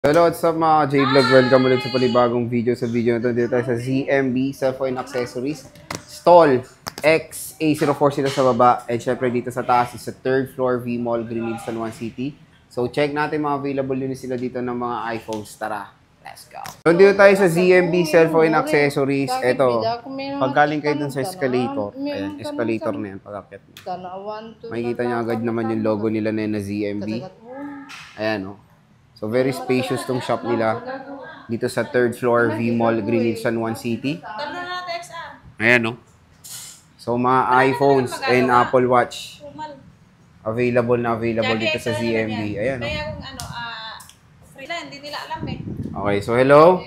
Hello, what's up mga J-Vlog? Welcome ulit sa panibagong video. Sa video na ito, dito tayo sa ZMB Cellphone Accessories Stall XA04 sila sa baba. And syempre dito sa taas is sa 3rd floor V-Mall, Greenwich, San Juan City. So check natin mga available units sila dito ng mga iPhones. Tara, let's go. So dito tayo sa ZMB Cellphone Accessories. Ito, paggaling kayo dun sa escalator. Ayan, escalator na yan, pag-akit mo. Makikita nyo agad naman yung logo nila na yun na ZMB. Ayan o. So, very spacious tong shop nila dito sa 3rd floor V-Mall, Greenwich, San Juan City. Ayan, no? So, mga iPhones and Apple Watch available dito sa ZMB. Ayan, no? Kaya kung free lang, hindi nila alam eh. Okay, so hello.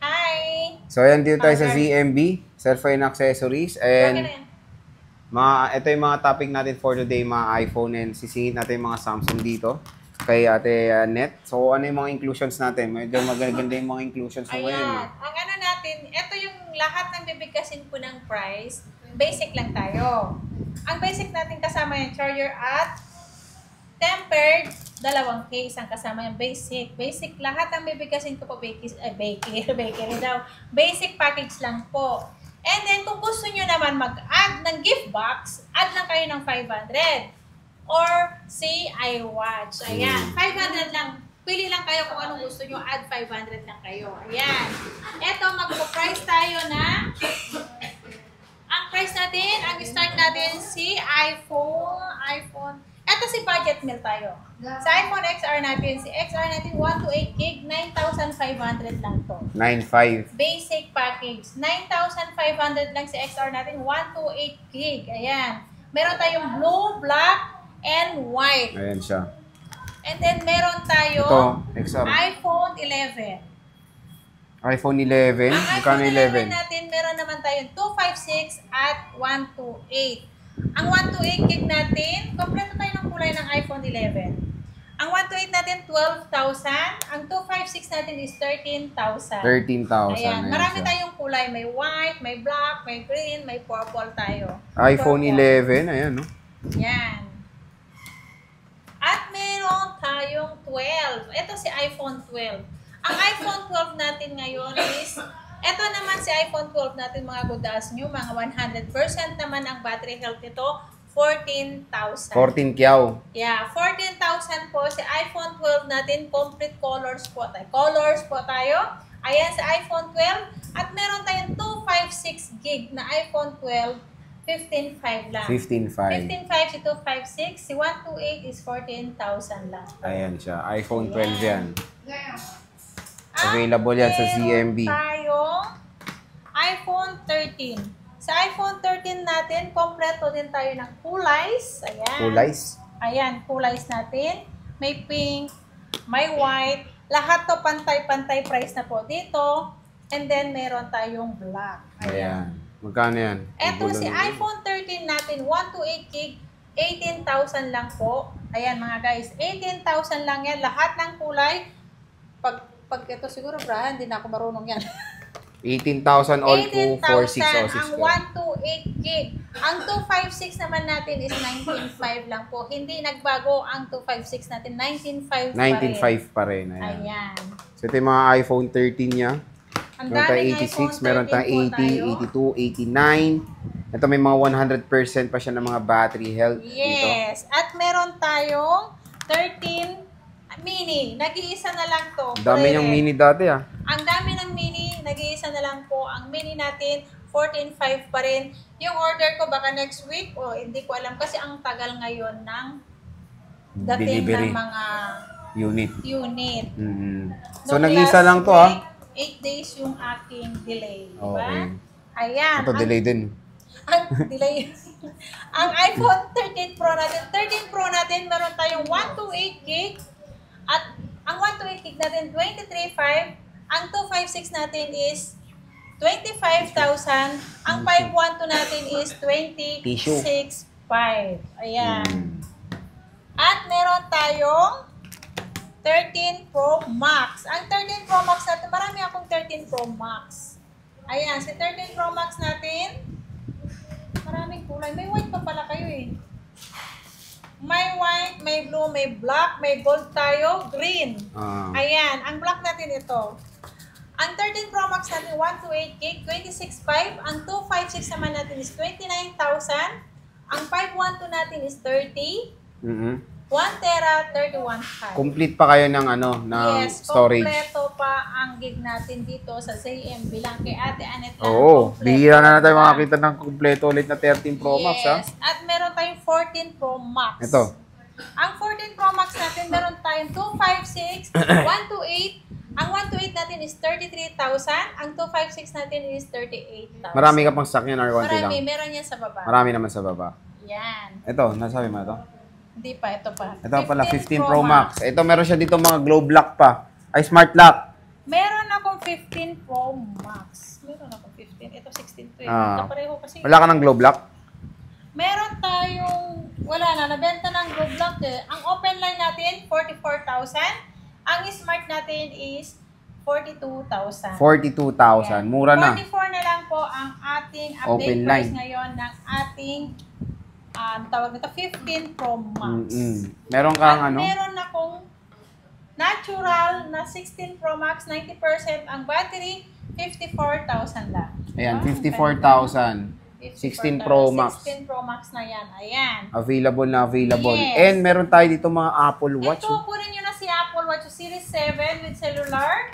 Hi! So, ayan dito tayo sa ZMB, Cellphone Accessories. And ito yung mga topic natin for today, mga iPhone, and sisingit natin yung mga Samsung dito kay Ate Net. So, ano yung mga inclusions natin? Medyo magaganda yung mga inclusions mo ngayon. Ayan. Ang ano natin, ito yung lahat ng bibigkasin po ng price. Basic lang tayo. Ang basic natin kasama yung charger at tempered, 2 case ang kasama yung basic. Basic, lahat ng bibigkasin ko po, bakery daw. Basic package lang po. And then, kung gusto nyo naman mag-add ng gift box, add lang kayo ng 500. Or say iWatch. Ayan. 500 lang. Pili lang kayo kung anong gusto nyo. Add 500 lang kayo. Ayan. Ito, magpo-price tayo na. Ang price natin, ang start natin si iPhone. Ito si budget meal tayo. Sa iPhone XR natin, si XR natin 128 gig, 9,500 lang to. 9.5. Basic package. 9,500 lang si XR natin, 128 gig. Ayan. Meron tayong blue, black, and white. Ayan siya. And then, meron tayo iPhone 11. iPhone 11? Ang Magkano iPhone 11 11? natin, meron naman tayong 256 at 128. Ang 128 gig natin, kompleto tayo ng kulay ng iPhone 11. Ang 128 natin, 12,000. Ang 256 natin is 13,000. 13,000. Ayan. Marami tayong kulay. May white, may black, may green, may purple tayo. iPhone 11, ayan, no? Yan. At meron tayong 12. Ito si iPhone 12. Ang iPhone 12 natin ngayon is, ito naman si iPhone 12 natin mga godas nyo, mga 100% naman ang battery health nito, 14,000. 14 kyaw. Yeah, 14,000 po si iPhone 12 natin, complete colors po tayo. Colors po tayo. Ayan si iPhone 12. At meron tayong 256 gig na iPhone 12, 15,500 lang. 15.5. 15,500 si 256. Si 128 is 14,000 lang. Ayan siya. iPhone 12 yan. Available yan sa ZMB. Tayong iPhone 13. Sa iPhone 13 natin, kompleto din tayo ng kulays. Ayan. Kulays? Ayan, kulays natin. May pink, may white. Lahat to pantay-pantay price na po dito. And then, meron tayong black. Ayan. Magkano yan? Eto si iPhone 13 natin, 128 gig, 18,000 lang po. Ayan mga guys, 18,000 lang yan. Lahat ng kulay. Pag ito siguro, hindi na ako marunong yan. 18,000 all ko, 18,000 ang 128 gig. Ang 256 naman natin is 19,500 lang po. Hindi nagbago ang 256 natin. 19,500 pa rin. 19,500 pa rin. Ayan. So ito yung mga iPhone 13 niya. Meron tayong 86, meron tayong 80, 82, 89. Ito may mga 100% pa siya ng mga battery health dito. Yes. At meron tayong 13 mini. Nag-iisa na lang to. Dami niyang mini dati ah. Ang dami ng mini, nag-iisa na lang po. Ang mini natin, 14,500 pa rin. Yung order ko baka next week, hindi ko alam kasi ang tagal ngayon ng dating Delivery. ng mga unit. No, So nag-iisa lang to ah. 8 days yung aking delay, di ba? Okay. Ayan. Ito delay din. Ang delay. Ang iPhone 13 Pro natin, meron tayong 128 gig at ang 128 gig natin 23,500. Ang 256 natin is 25,000. Ang 512 natin is 26,500. Ayan. At meron tayong 13 Pro Max. Ang 13 Pro Max natin, marami akong 13 Pro Max. Ayan, si 13 Pro Max natin, maraming kulay. May white pa pala kayo eh. May white, may blue, may black, may gold tayo, green. Ah. Ayan, ang black natin ito. Ang 13 Pro Max natin, 128 gig, 26.5. Ang 256 naman natin is 29,000. Ang 512 natin is 30. 1 tera, 31.5. Complete pa kayo ng Yes, storage. kompleto pa ang gig natin dito sa ZMB lang kay Ate Anet lang. Oo, kompleto bihira na tayo pa. makakita ng kompleto ulit na 13 Pro Max, ha? Yes, at meron tayong 14 Pro Max. Ito. Ang 14 Pro Max natin, meron tayong 256, 128. Ang 128 natin is 33,000. Ang 256 natin is 38,000. Marami ka pang stock yan or konti lang? Marami, meron yan sa baba. Marami naman sa baba. Yan. Ito, nasabi mo ito? Hindi pa, ito pa. Ito pala, 15 Pro Max. Ito, meron siya dito mga globe lock pa. Ay, smart lock. Meron akong 15 Pro Max. Meron akong 15. Ito 16 to. Ah. Kapareho kasi. Wala ka ng globe lock? Meron tayong, wala na, nabenta ng Good Luck eh. Ang open line natin, 44,000. Ang smart natin is 42,000. 42,000. Mura na. 44 na lang po ang ating update Open price line. ngayon ng ating tawag nito 15 Pro Max. Meron kang At meron akong natural na 16 Pro Max, 90% ang battery, 54,000 lang. Ayan, Ah, 54,000. 16 Pro Max. 16 Pro Max na yan. Ayan. Available na available. Yes. And meron tayo dito mga Apple Watch. Ito, kunin nyo na si Apple Watch Series 7 with cellular.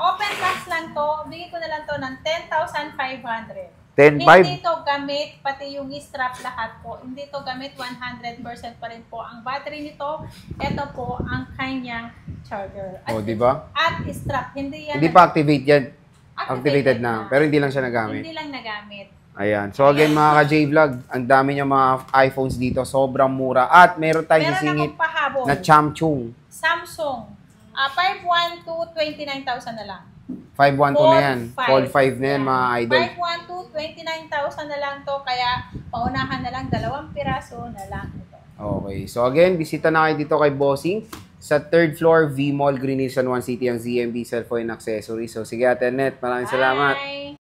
Open box lang to. Bigay ko na lang to ng 10,500. 10,500. Hindi to gamit, pati yung strap lahat po. Hindi to gamit 100% pa rin po. Ang battery nito, ito po ang kanyang charger. O, di ba? At strap. Hindi yan. Hindi pa activate yan. Activated na. Pero hindi lang siya nagamit. Hindi lang nagamit. Ayan. So again mga ka-J-Vlog, ang dami niya mga iPhones dito. Sobrang mura. At meron tayo Meron sisingit akong pahabol. na Samsung. Samsung. 512, 29,000 na lang. 512 na yan. Fold 5 na yan Yan. mga idol. 512, 29,000 na lang to. Kaya paunahan na lang, 2 piraso na lang ito. Okay. So again, bisita na kayo dito kay Bossing sa 3rd floor, V Mall, Green Hills, San Juan City, ang ZMB Cellphone Accessories. So sige Ate Annette, maraming salamat. Bye!